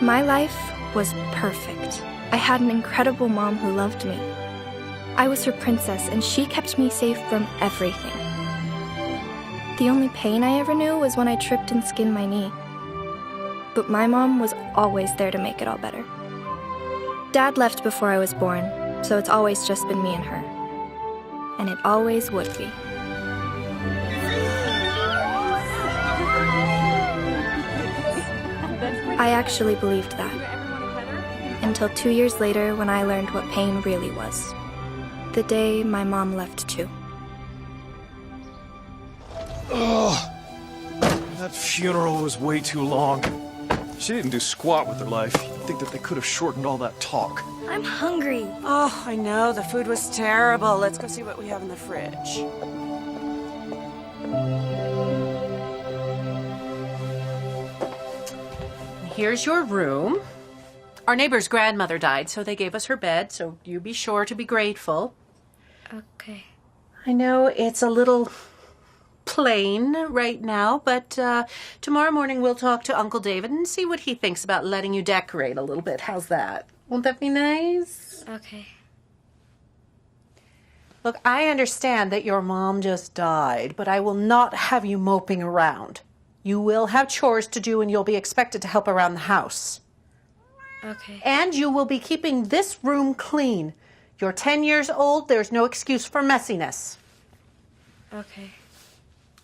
My life was perfect. I had an incredible mom who loved me. I was her princess, and she kept me safe from everything. The only pain I ever knew was when I tripped and skinned my knee. But my mom was always there to make it all better. Dad left before I was born, so it's always just been me and her. And it always would be. I actually believed that. Until 2 years later when I learned what pain really was. The day my mom left too. Ugh. That funeral was way too long. She didn't do squat with her life. You'd think that they could have shortened all that talk. I'm hungry. Oh, I know. The food was terrible. Let's go see what we have in the fridge. Here's your room. Our neighbor's grandmother died, so they gave us her bed, so you be sure to be grateful. Okay. I know it's a little plain right now, but tomorrow morning we'll talk to Uncle David and see what he thinks about letting you decorate a little bit. How's that? Won't that be nice? Okay. Look, I understand that your mom just died, but I will not have you moping around. You will have chores to do and you'll be expected to help around the house. Okay. And you will be keeping this room clean. You're 10 years old, there's no excuse for messiness. Okay.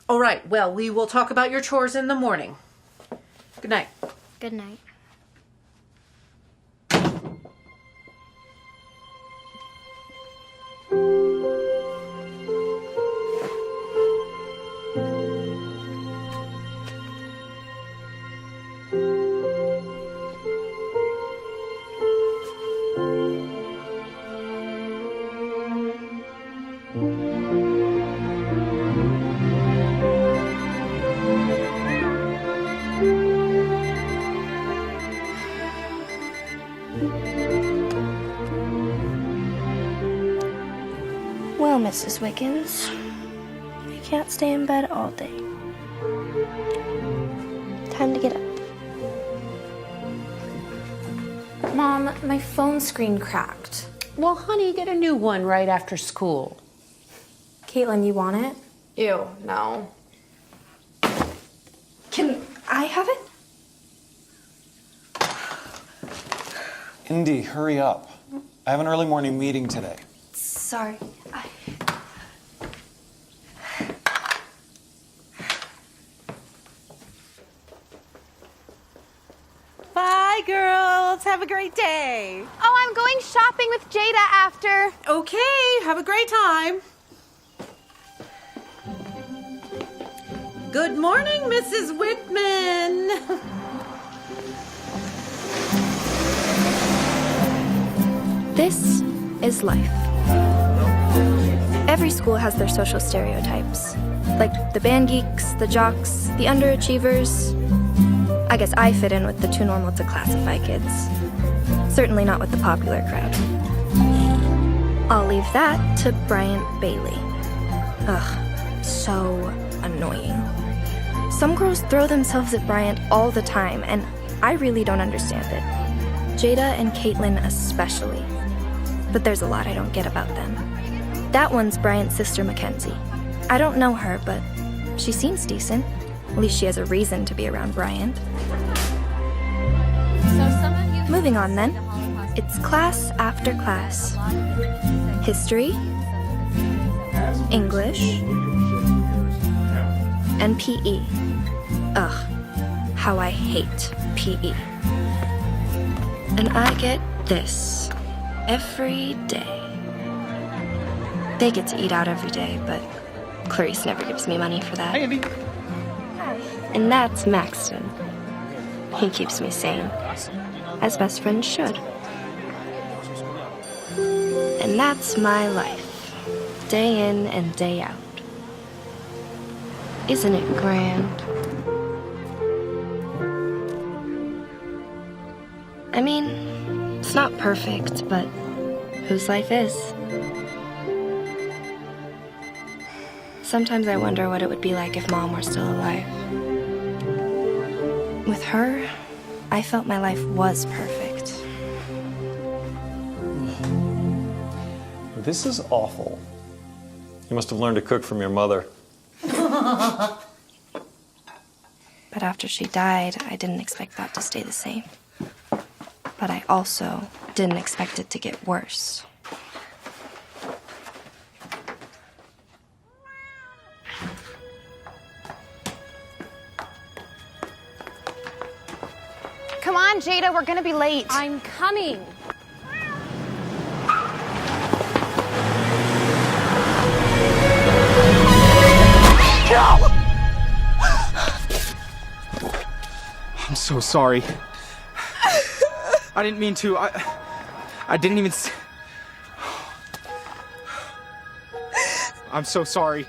All right, well, we will talk about your chores in the morning. Good night. Good night. Well, Mrs. Wiggins, I can't stay in bed all day. Time to get up. Mom, my phone screen cracked. Well, honey, get a new one right after school. Caitlin, you want it? Ew, no. Can I have it? Indy, hurry up. I have an early morning meeting today. Sorry. Bye, girls. Have a great day. Oh, I'm going shopping with Jada after. Okay, have a great time. Good morning, Mrs. Whitman. This is life. Every school has their social stereotypes, like the band geeks, the jocks, the underachievers. I guess I fit in with the too normal to classify kids. Certainly not with the popular crowd. I'll leave that to Bryant Bailey. Ugh, so annoying. Some girls throw themselves at Bryant all the time, and I really don't understand it. Jada and Caitlin especially. But there's a lot I don't get about them. That one's Bryant's sister, Mackenzie. I don't know her, but she seems decent. At least she has a reason to be around Bryant. Moving on then. It's class after class. History, English, and PE. Ugh, how I hate PE. And I get this every day. They get to eat out every day, but Clarice never gives me money for that. Hey, Indy. And that's Maxton. He keeps me sane, as best friends should. And that's my life, day in and day out. Isn't it grand? I mean, it's not perfect, but whose life is? Sometimes I wonder what it would be like if Mom were still alive. With her, I felt my life was perfect. This is awful. You must have learned to cook from your mother. But after she died, I didn't expect that to stay the same. But I also didn't expect it to get worse. Come on, Jada, we're gonna be late. I'm coming. I'm so sorry. I didn't mean to. I didn't even. I'm so sorry.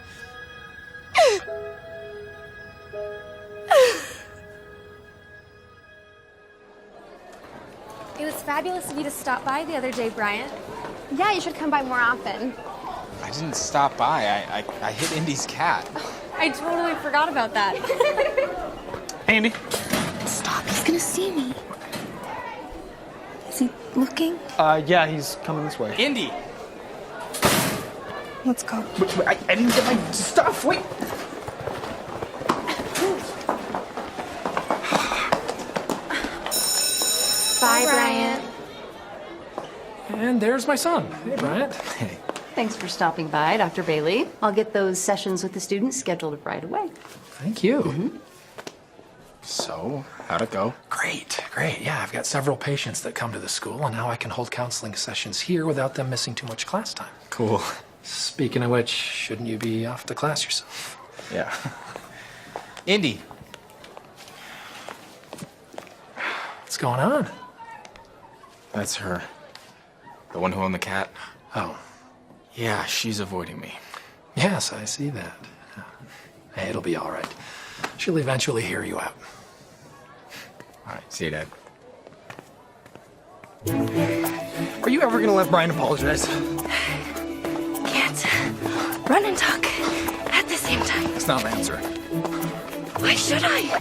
It was fabulous of you to stop by the other day, Bryant. Yeah, you should come by more often. I didn't stop by. I hit Indy's cat. I totally forgot about that. Hey, Indy. Stop, he's gonna see me. Is he looking? Yeah, he's coming this way. Indy! Let's go. I didn't get my stuff. Wait. Bye, Bryant. And there's my son. Hey, Bryant. Hey. Thanks for stopping by, Dr. Bailey. I'll get those sessions with the students scheduled right away. Thank you. So, how'd it go? Great, great. Yeah, I've got several patients that come to the school, and now I can hold counseling sessions here without them missing too much class time. Cool. Speaking of which, shouldn't you be off to class yourself? Yeah. Indy. What's going on? That's her. The one who owned the cat. Oh, Yeah, she's avoiding me. yes, I see that. Hey, it'll be all right. She'll eventually hear you out. All right, see you, Dad. Are you ever gonna let Brian apologize? Can't run and talk at the same time. It's not an answer. Why should I?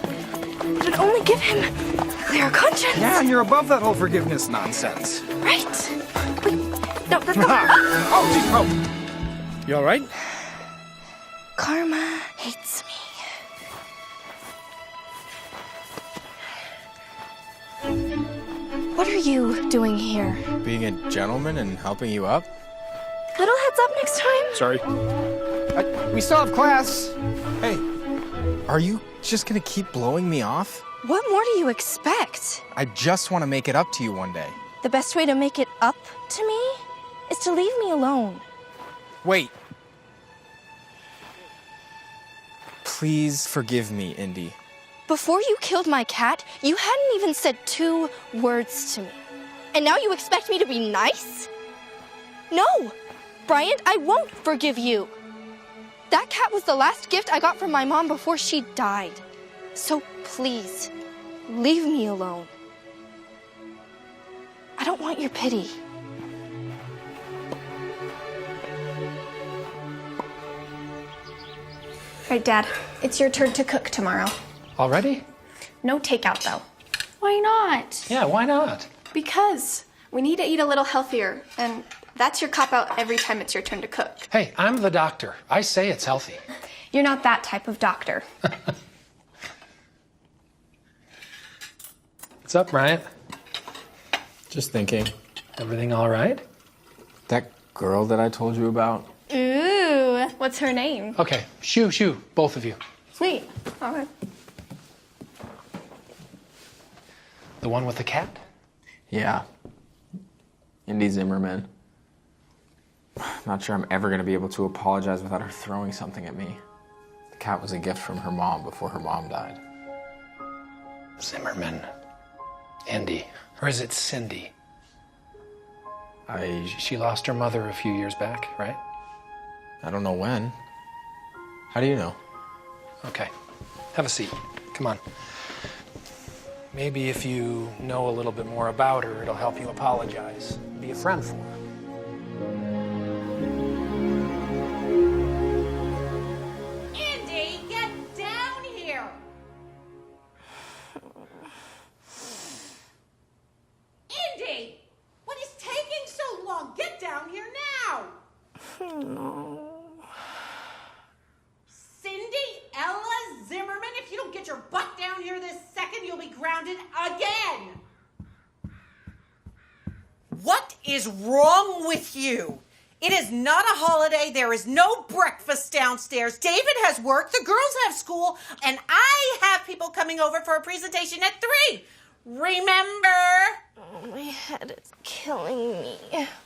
It would only give him a clear conscience. Yeah, and you're above that whole forgiveness nonsense. Right. But, no, that's not... Oh, geez, oh. You all right? Karma hates me. What are you doing here? Being a gentleman and helping you up? Little heads up next time. Sorry. We still have class. Hey, are you just gonna keep blowing me off? What more do you expect? I just want to make it up to you one day. The best way to make it up to me is to leave me alone. Wait. Please forgive me, Indy. Before you killed my cat, you hadn't even said 2 words to me. And now you expect me to be nice? No! Bryant, I won't forgive you. That cat was the last gift I got from my mom before she died. So please, leave me alone. I don't want your pity. All right, Dad, it's your turn to cook tomorrow. Already? No takeout, though. Why not? Yeah, why not? Because we need to eat a little healthier, and that's your cop-out every time it's your turn to cook. Hey, I'm the doctor. I say it's healthy. You're not that type of doctor. What's up, Bryant? Just thinking. Everything all right? That girl that I told you about? Ooh, what's her name? Okay, shoo, both of you. Sweet. All right. The one with the cat? Yeah. Indy Zimmerman. Not sure I'm ever going to be able to apologize without her throwing something at me. The cat was a gift from her mom before her mom died. Zimmerman. Andy. Or is it Cindy? She lost her mother a few years back, right? I don't know when. How do you know? Okay. Have a seat. Come on. Maybe if you know a little bit more about her, it'll help you apologize. Be a friend for her. Indy, get down here! no. Cindy Ella Zimmerman, if you don't get your butt down here this second, you'll be grounded again. What is wrong with you? It is not a holiday. There is no breakfast downstairs. David has work. The girls have school. And I have people coming over for a presentation at 3. Remember? Oh, my head is killing me.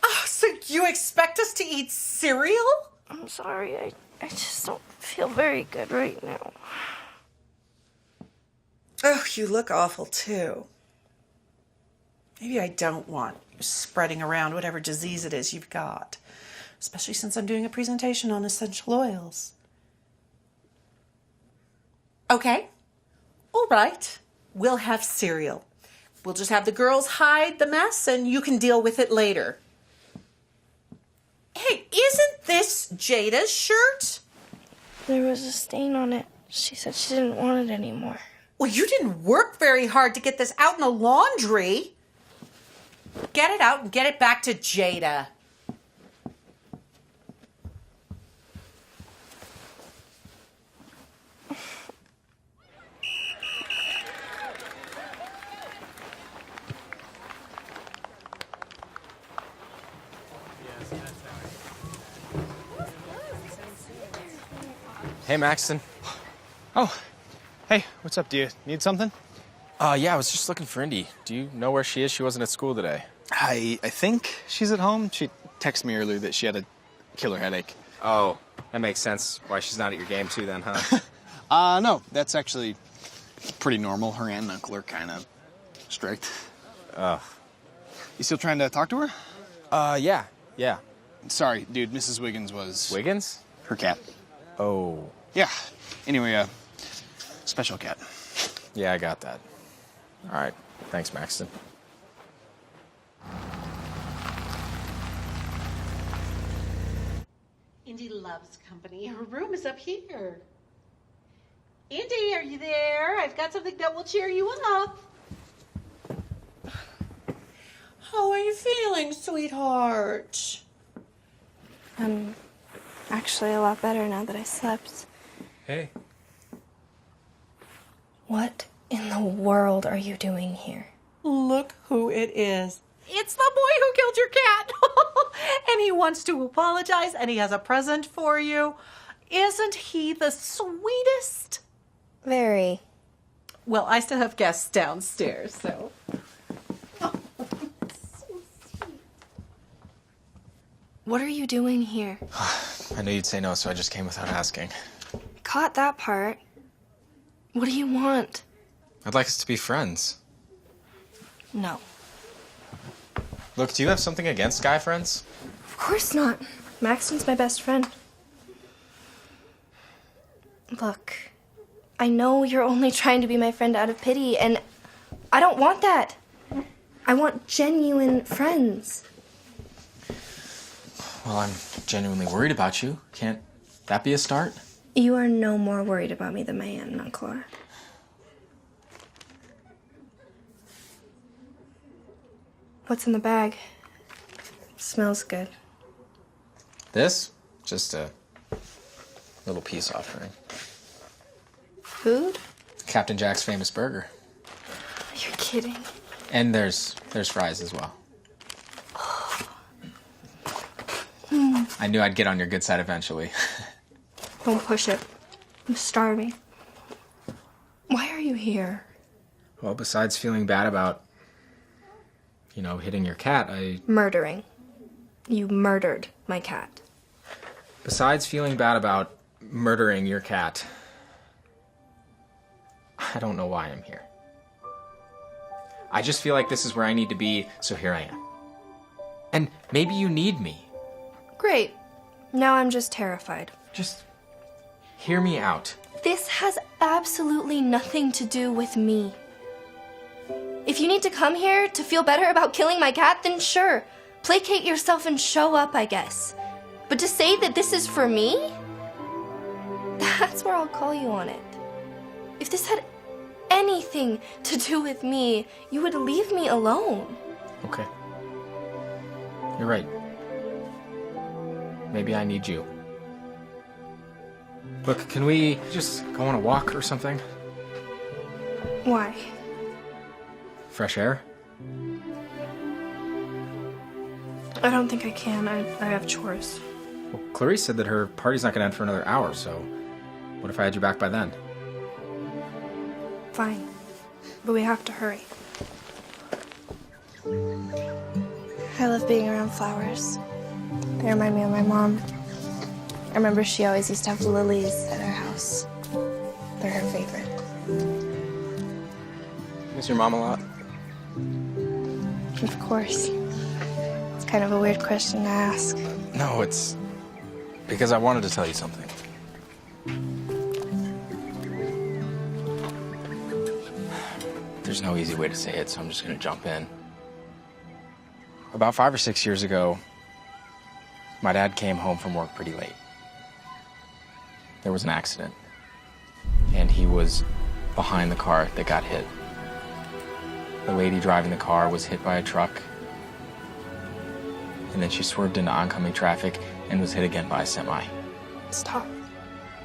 Oh, so you expect us to eat cereal? I'm sorry. I just don't feel very good right now. Oh, you look awful, too. Maybe I don't want you spreading around whatever disease it is you've got. Especially since I'm doing a presentation on essential oils. Okay. All right. We'll have cereal. We'll just have the girls hide the mess and you can deal with it later. Hey, isn't this Jada's shirt? There was a stain on it. She said she didn't want it anymore. Well, you didn't work very hard to get this out in the laundry. Get it out and get it back to Jada. Hey, Maxton. Oh, hey, what's up? Do you need something? Yeah, I was just looking for Indy. Do you know where she is? She wasn't at school today. I think she's at home. She texted me earlier that she had a killer headache. Oh, that makes sense. Why she's not at your game too then, huh? No, that's actually pretty normal. Her aunt and uncle are kind of strict. Ugh. You still trying to talk to her? Yeah. Sorry, dude, Mrs. Wiggins was... Wiggins? Her cat. Oh. Yeah. Anyway, special cat. Yeah, I got that. All right. Thanks, Maxton. Indy loves company. Her room is up here. Indy, are you there? I've got something that will cheer you up. How are you feeling, sweetheart? I'm actually a lot better now that I slept. Hey. What in the world are you doing here? Look who it is. It's the boy who killed your cat. And he wants to apologize, and he has a present for you. Isn't he the sweetest? Very. Well, I still have guests downstairs, so... What are you doing here? I knew you'd say no, so I just came without asking. Caught that part. What do you want? I'd like us to be friends. No. Look, do you have something against guy friends? Of course not. Maxton's my best friend. Look, I know you're only trying to be my friend out of pity, and I don't want that. I want genuine friends. Well, I'm genuinely worried about you. Can't that be a start? You are no more worried about me than my aunt and uncle are. What's in the bag? It smells good. This? Just a little peace offering. Food? Captain Jack's famous burger. You're kidding. And there's fries as well. I knew I'd get on your good side eventually. Don't push it. I'm starving. Why are you here? Well, besides feeling bad about, hitting your cat, Murdering. You murdered my cat. Besides feeling bad about murdering your cat, I don't know why I'm here. I just feel like this is where I need to be, so here I am. And maybe you need me. Great. Now I'm just terrified. Just hear me out. This has absolutely nothing to do with me. If you need to come here to feel better about killing my cat, then sure. Placate yourself and show up, I guess. But to say that this is for me? That's where I'll call you on it. If this had anything to do with me, you would leave me alone. Okay. You're right. maybe I need you. Look, can we just go on a walk or something? Why? Fresh air? I don't think I can. I have chores. Well, Clarice said that her party's not going to end for another hour, so what if I had you back by then? Fine. But we have to hurry. I love being around flowers. They remind me of my mom. I remember she always used to have lilies at our house. They're her favorite. Miss your mom a lot? Of course. It's kind of a weird question to ask. No, it's because I wanted to tell you something. There's no easy way to say it, so I'm just going to jump in. About 5 or 6 years ago, my dad came home from work pretty late. There was an accident, and he was behind the car that got hit. The lady driving the car was hit by a truck, and then she swerved into oncoming traffic and was hit again by a semi. Stop.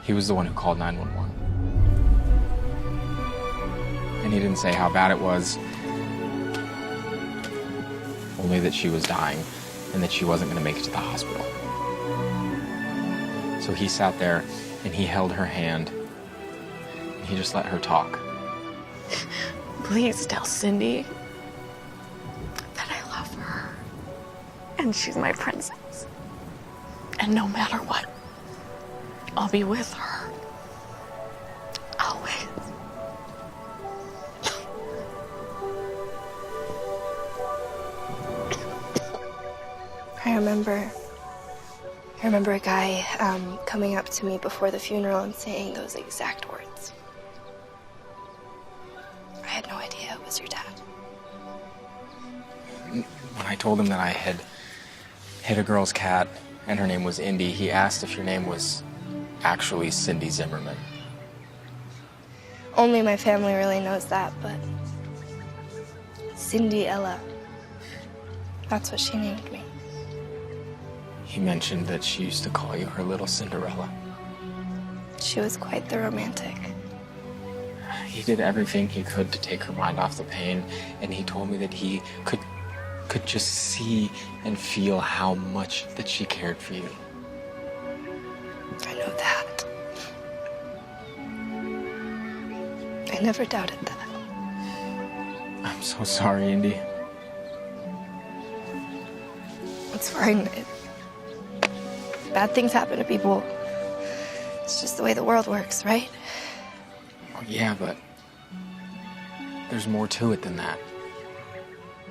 He was the one who called 911. And he didn't say how bad it was, only that she was dying and that she wasn't going to make it to the hospital. So he sat there and he held her hand and he just let her talk. Please tell Cindy that I love her and she's my princess. And no matter what, I'll be with her. Always. I remember a guy coming up to me before the funeral and saying those exact words. I had no idea it was your dad. When I told him that I had hit a girl's cat and her name was Indy, he asked if your name was actually Cindy Zimmerman. Only my family really knows that, but Cindy Ella. That's what she named me. He mentioned that she used to call you her little Cinderella. She was quite the romantic. He did everything he could to take her mind off the pain, and he told me that he could just see and feel how much that she cared for you. I know that. I never doubted that. I'm so sorry, Indy. It's fine. Bad things happen to people. It's just the way the world works, right? Well, yeah, but there's more to it than that.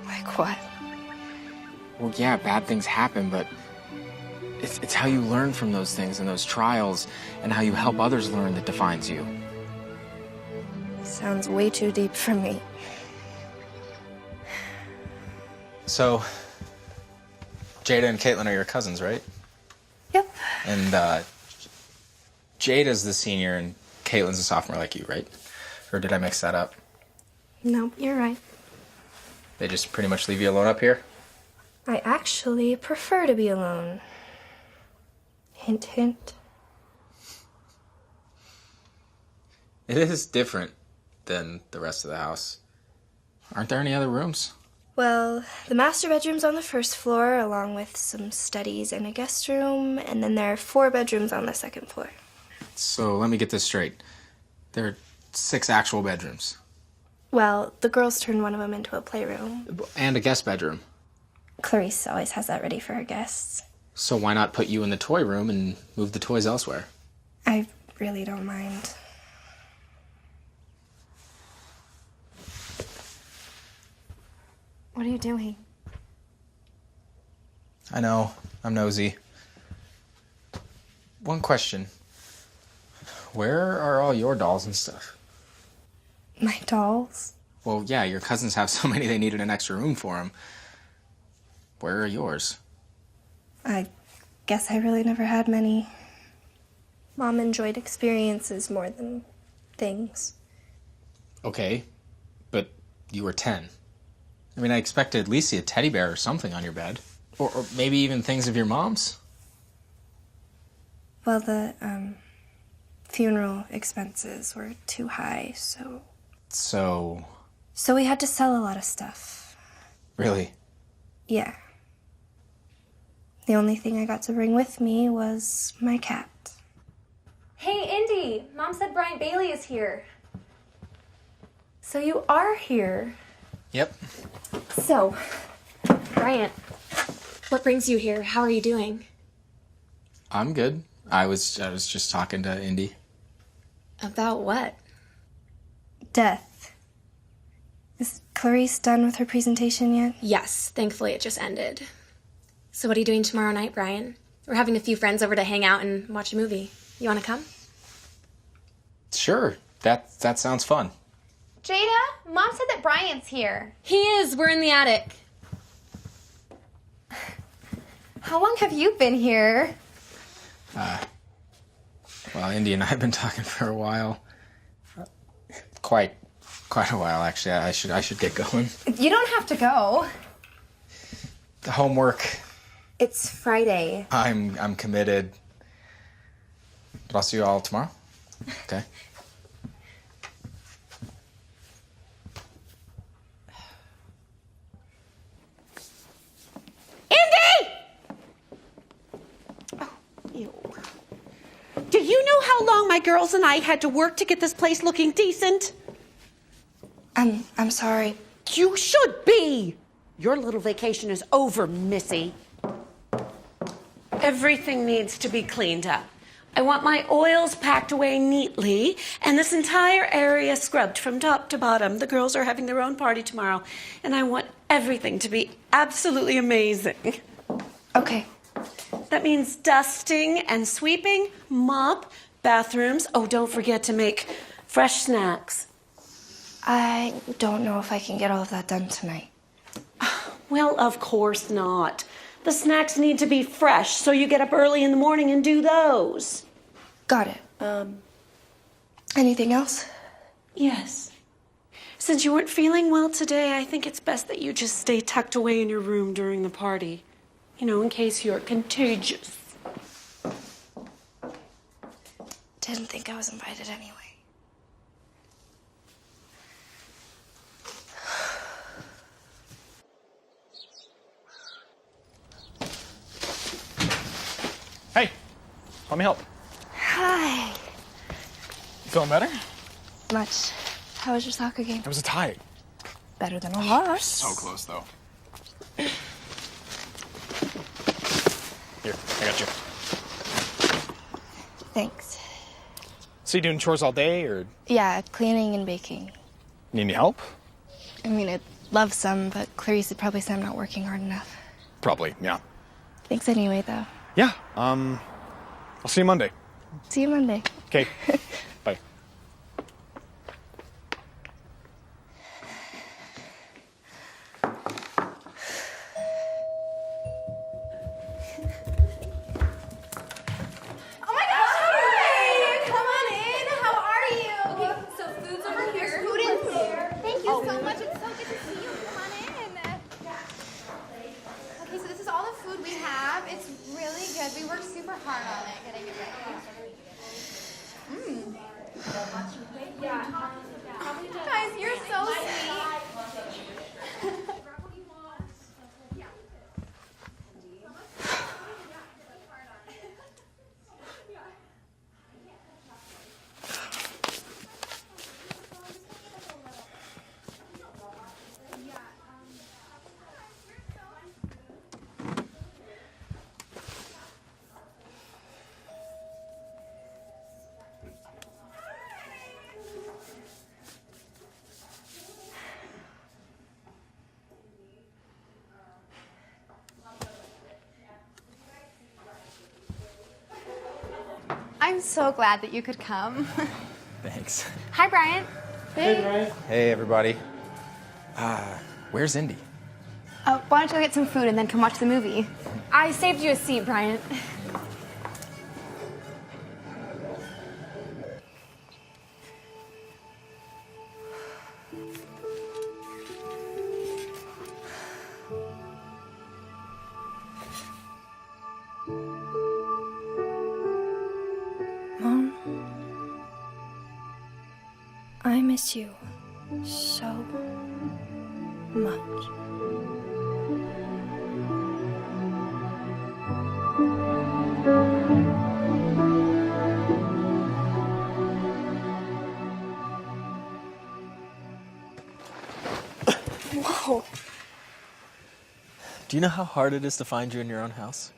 Like what? Well, yeah, bad things happen, but it's how you learn from those things and those trials and how you help others learn that defines you. Sounds way too deep for me. So, Jada and Caitlin are your cousins, right? Yep. And Jada's the senior and Caitlin's a sophomore like you, right? Or did I mix that up? No, you're right. They just pretty much leave you alone up here? I actually prefer to be alone. Hint, hint. It is different than the rest of the house. Aren't there any other rooms? Well, the master bedroom's on the first floor, along with some studies and a guest room, and then there are 4 bedrooms on the second floor. So let me get this straight. There are 6 actual bedrooms. Well, the girls turned one of them into a playroom. And a guest bedroom. Clarice always has that ready for her guests. So why not put you in the toy room and move the toys elsewhere? I really don't mind. What are you doing? I know, I'm nosy. One question. Where are all your dolls and stuff? My dolls? Well, yeah, your cousins have so many they needed an extra room for them. Where are yours? I guess I really never had many. Mom enjoyed experiences more than things. Okay, but you were 10. I mean, I expected at least a teddy bear or something on your bed. Or maybe even things of your mom's. Well, the funeral expenses were too high, so... So we had to sell a lot of stuff. Really? Yeah. The only thing I got to bring with me was my cat. Hey, Indy! Mom said Bryant Bailey is here. So you are here. Yep. So, Bryant, what brings you here? How are you doing? I'm good. I was just talking to Indy. About what? Death. Is Clarice done with her presentation yet? Yes, thankfully it just ended. So what are you doing tomorrow night, Brian? We're having a few friends over to hang out and watch a movie. You want to come? Sure. That sounds fun. Jada, Mom said that Brian's here. He is. We're in the attic. How long have you been here? Well, Indy and I have been talking for a while. Quite a while, actually. I should get going. You don't have to go. The homework. It's Friday. I'm committed. But I'll see you all tomorrow. Okay. Do you know how long my girls and I had to work to get this place looking decent? I'm sorry. You should be. Your little vacation is over, Missy. Everything needs to be cleaned up. I want my oils packed away neatly and this entire area scrubbed from top to bottom. The girls are having their own party tomorrow, and I want everything to be absolutely amazing. Okay. That means dusting and sweeping, mop, bathrooms. Oh, don't forget to make fresh snacks. I don't know if I can get all of that done tonight. Well, of course not. The snacks need to be fresh, so you get up early in the morning and do those. Got it. Anything else? Yes. Since you weren't feeling well today, I think it's best that you just stay tucked away in your room during the party. You know, in case you're contagious. Didn't think I was invited anyway. Hey, let me help. Hi. You feeling better? Much. How was your soccer game? It was a tie. Better than a loss. So close, though. Here, I got you. Thanks. So you doing chores all day, or Yeah, cleaning and baking. need any help? I mean, I'd love some, but Clarice would probably say I'm not working hard enough. Probably, yeah. Thanks anyway, though. Yeah, I'll see you Monday. See you Monday. Okay, bye. We worked super hard on it, getting it ready. Guys, you're so sweet. I'm so glad that you could come. Thanks. Hi, Brian. Hey, Brian. Hey, everybody. Where's Indy? Why don't you go get some food and then come watch the movie? I saved you a seat, Brian. miss you so much. Whoa. Do you know how hard it is to find you in your own house?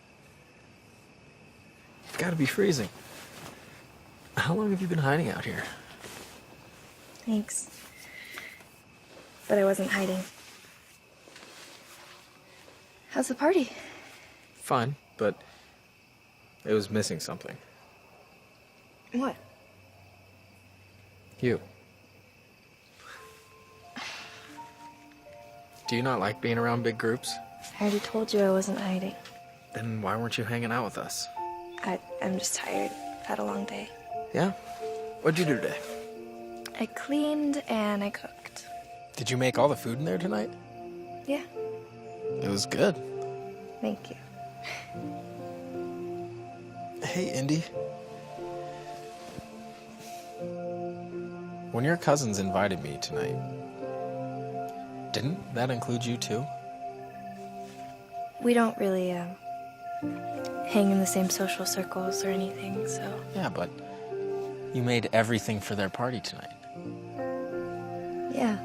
You've got to be freezing. How long have you been hiding out here? Thanks. But I wasn't hiding. How's the party? Fine, but it was missing something. What? You. Do you not like being around big groups? I already told you I wasn't hiding. Then why weren't you hanging out with us? I'm just tired. Had a long day. Yeah? What'd you do today? I cleaned and I cooked. Did you make all the food in there tonight? Yeah, It was good. thank you. Hey, Indy. When your cousins invited me tonight, didn't that include you too? We don't really, hang in the same social circles or anything, so... Yeah, but you made everything for their party tonight. Yeah.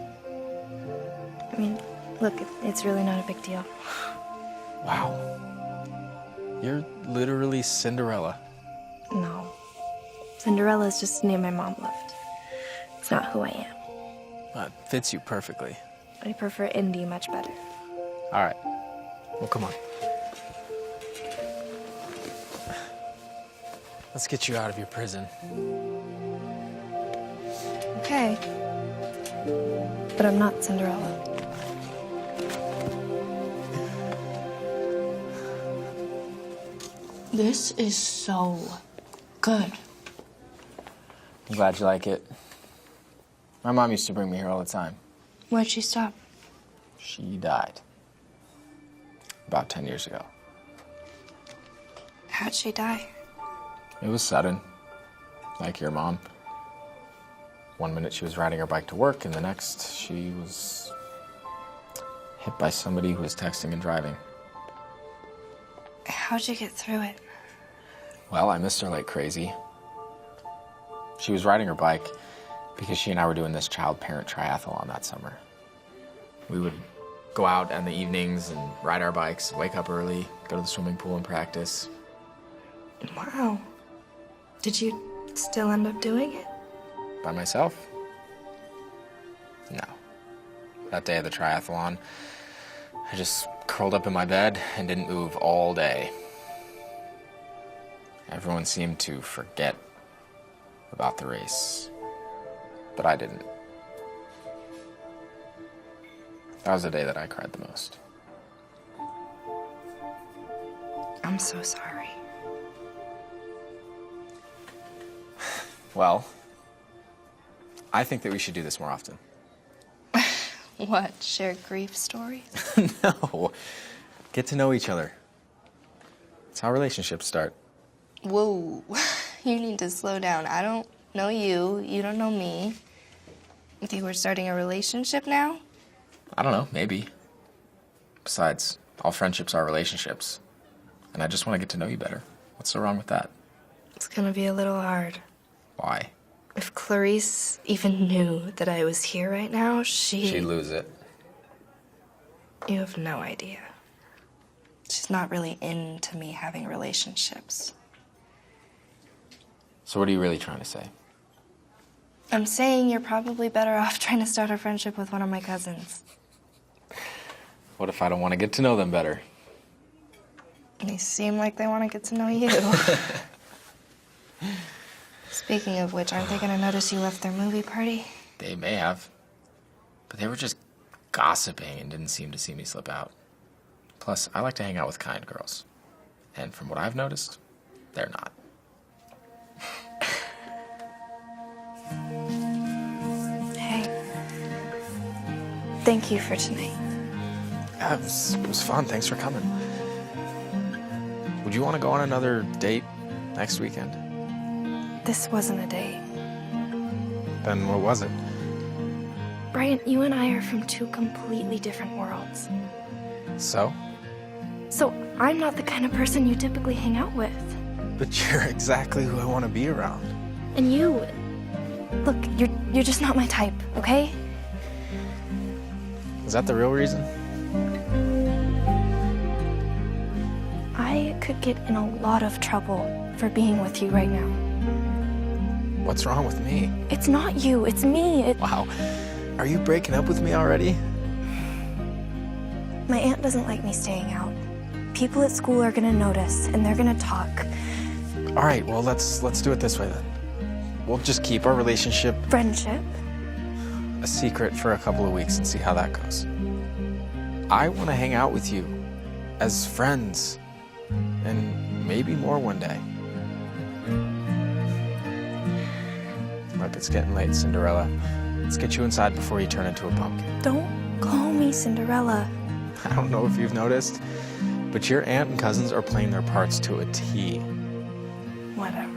I mean, look, it's really not a big deal. Wow. You're literally Cinderella. No. Cinderella is just a name my mom loved. It's not who I am. That fits you perfectly. I prefer Indy much better. All right. Well, come on. Let's get you out of your prison. Okay. But I'm not Cinderella. This is so good. I'm glad you like it. My mom used to bring me here all the time. Why'd she stop? She died about 10 years ago. How'd she die? It was sudden, like your mom. One minute she was riding her bike to work, and the next she was hit by somebody who was texting and driving. How'd you get through it? Well, I missed her like crazy. She was riding her bike because she and I were doing this child-parent triathlon that summer. We would go out in the evenings and ride our bikes, wake up early, go to the swimming pool and practice. Wow. Did you still end up doing it? By myself? No. That day of the triathlon, I just curled up in my bed and didn't move all day. Everyone seemed to forget about the race, but I didn't. That was the day that I cried the most. I'm so sorry. Well, I think that we should do this more often. What, share grief stories? No. Get to know each other. It's how relationships start. Whoa, you need to slow down. I don't know you, you don't know me. You think we're starting a relationship now? I don't know, maybe. Besides, all friendships are relationships. And I just want to get to know you better. What's so wrong with that? It's gonna be a little hard. Why? If Clarice even knew that I was here right now, She'd lose it. You have no idea. She's not really into me having relationships. So what are you really trying to say? I'm saying you're probably better off trying to start a friendship with one of my cousins. What if I don't want to get to know them better? They seem like they want to get to know you. Speaking of which, aren't they going to notice you left their movie party? They may have. But they were just gossiping and didn't seem to see me slip out. Plus, I like to hang out with kind girls. And from what I've noticed, they're not. Hey. Thank you for tonight. Yeah, it was fun. Thanks for coming. Would you want to go on another date next weekend? This wasn't a date. Then what was it? Bryant, you and I are from two completely different worlds. So? So I'm not the kind of person you typically hang out with. But you're exactly who I want to be around. And you... Look, you're just not my type, okay? Is that the real reason? I could get in a lot of trouble for being with you right now. What's wrong with me? It's not you, it's me. Wow. Are you breaking up with me already? My aunt doesn't like me staying out. People at school are gonna notice, and they're gonna talk. All right, well, let's do it this way then. We'll just keep our relationship... Friendship? ...a secret for a couple of weeks and see how that goes. I want to hang out with you as friends, and maybe more one day. Look, it's getting late, Cinderella. Let's get you inside before you turn into a pumpkin. Don't call me Cinderella. I don't know if you've noticed, but your aunt and cousins are playing their parts to a T. Whatever.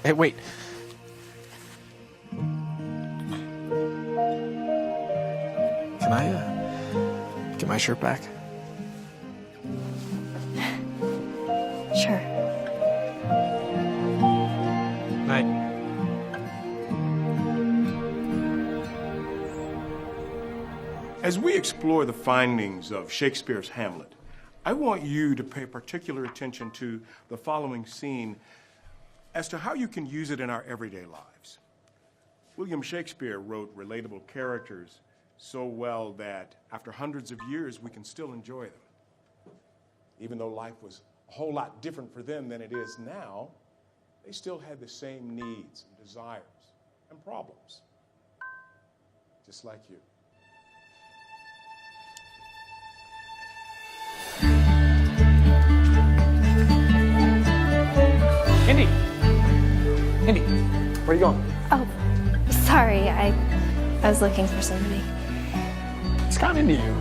Hey, wait. Can I, get my shirt back? Sure. Night. As we explore the findings of Shakespeare's Hamlet, I want you to pay particular attention to the following scene as to how you can use it in our everyday lives. William Shakespeare wrote relatable characters so well that after hundreds of years, we can still enjoy them. Even though life was a whole lot different for them than it is now, they still had the same needs and desires and problems, just like you. Indy! Indy, where are you going? Oh, sorry, I was looking for somebody. It's kind of into you.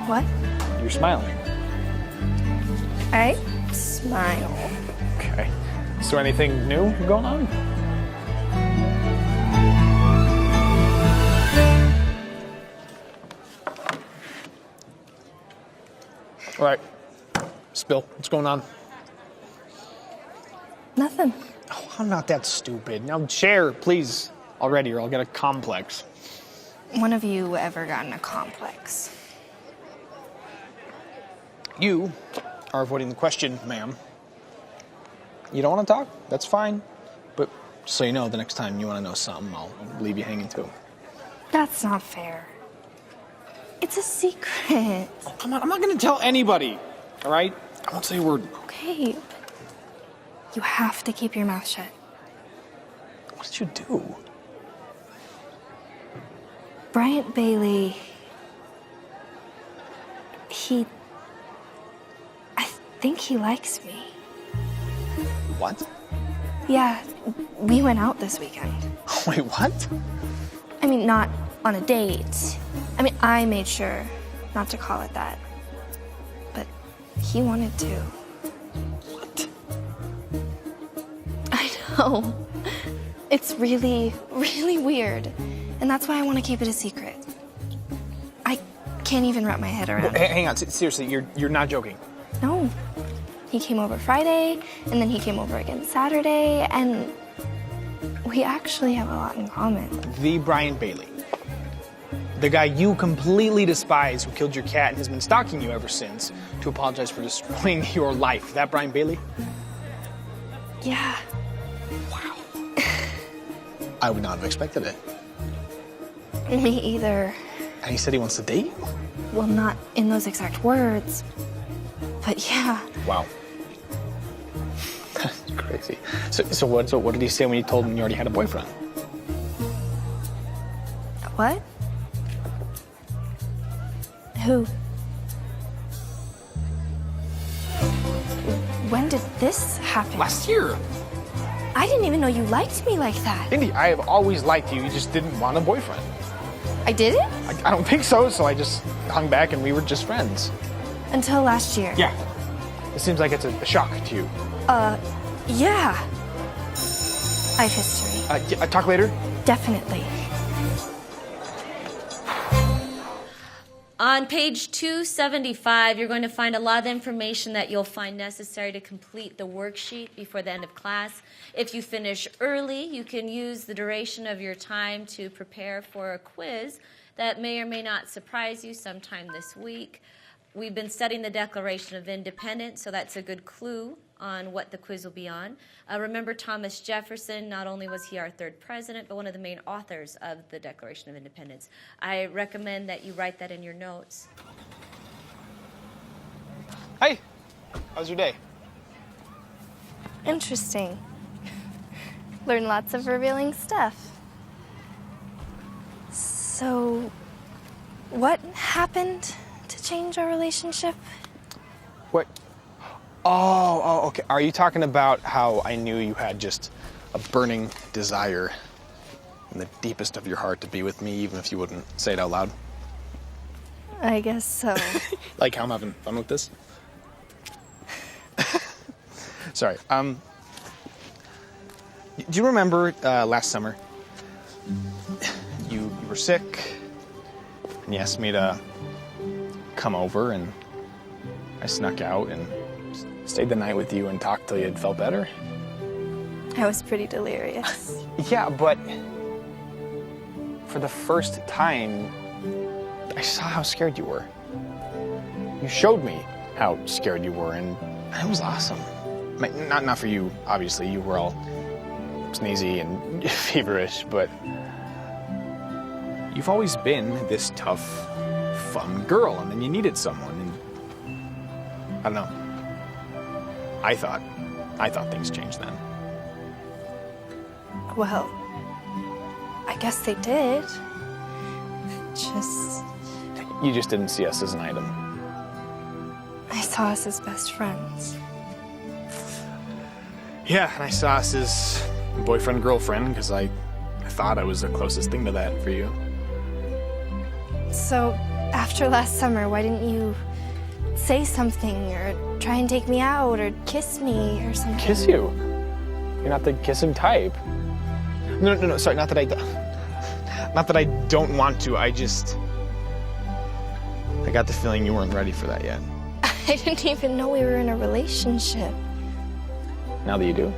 What? You're smiling. I smile. Okay. Is there anything new going on? All right. Spill. What's going on? Nothing. Oh, I'm not that stupid. Now share, please, already, or I'll get a complex. When have you ever gotten a complex? You are avoiding the question, ma'am. You don't want to talk? That's fine. But just so you know, the next time you want to know something, I'll leave you hanging too. That's not fair. It's a secret. Oh, come on, I'm not going to tell anybody, all right? I won't say a word. Okay, but you have to keep your mouth shut. What did you do? Bryant Bailey, I think he likes me. What? Yeah, we went out this weekend. Wait, what? I mean, not on a date. I mean, I made sure not to call it that. But he wanted to. What? I know. It's really, really weird. And that's why I want to keep it a secret. I can't even wrap my head around it. Hang on, seriously, you're not joking. No. He came over Friday, and then he came over again Saturday, and we actually have a lot in common. The Bryant Bailey. The guy you completely despise who killed your cat and has been stalking you ever since to apologize for destroying your life. That Bryant Bailey? Yeah. Wow. I would not have expected it. Me either. And he said he wants to date you? Well, not in those exact words, but yeah. Wow. That's crazy. So what did he say when you told him you already had a boyfriend? What? Who? When did this happen? Last year. I didn't even know you liked me like that. Indy, I have always liked you. You just didn't want a boyfriend. I didn't? I don't think so, so I just hung back and we were just friends. Until last year. Yeah. It seems like it's a shock to you. Yeah. I have history. Talk later. Definitely. On page 275, you're going to find a lot of the information that you'll find necessary to complete the worksheet before the end of class. If you finish early, you can use the duration of your time to prepare for a quiz that may or may not surprise you sometime this week. We've been studying the Declaration of Independence, so that's a good clue on what the quiz will be on. Remember Thomas Jefferson, not only was he our third president, but one of the main authors of the Declaration of Independence. I recommend that you write that in your notes. Hey, how's your day? Interesting. Learn lots of revealing stuff. So, what happened to change our relationship? What? Oh, okay. Are you talking about how I knew you had just a burning desire in the deepest of your heart to be with me, even if you wouldn't say it out loud? I guess so. Like how I'm having fun with this? Sorry. Do you remember last summer? You were sick, and you asked me to come over, and I snuck out and stayed the night with you and talked till you had felt better? I was pretty delirious. Yeah, but for the first time, I saw how scared you were. You showed me how scared you were, and it was awesome. Not for you, obviously. You were all sneezy and feverish, but you've always been this tough, fun girl, and then you needed someone, and I don't know. I thought things changed then. Well, I guess they did. You just didn't see us as an item. I saw us as best friends. Yeah, and I saw us as boyfriend, girlfriend, because I thought I was the closest thing to that for you. So, after last summer, why didn't you say something or try and take me out or kiss me or something? Kiss you? You're not the kissing type. No, sorry, not that I don't want to, I got the feeling you weren't ready for that yet. I didn't even know we were in a relationship. Now that you do?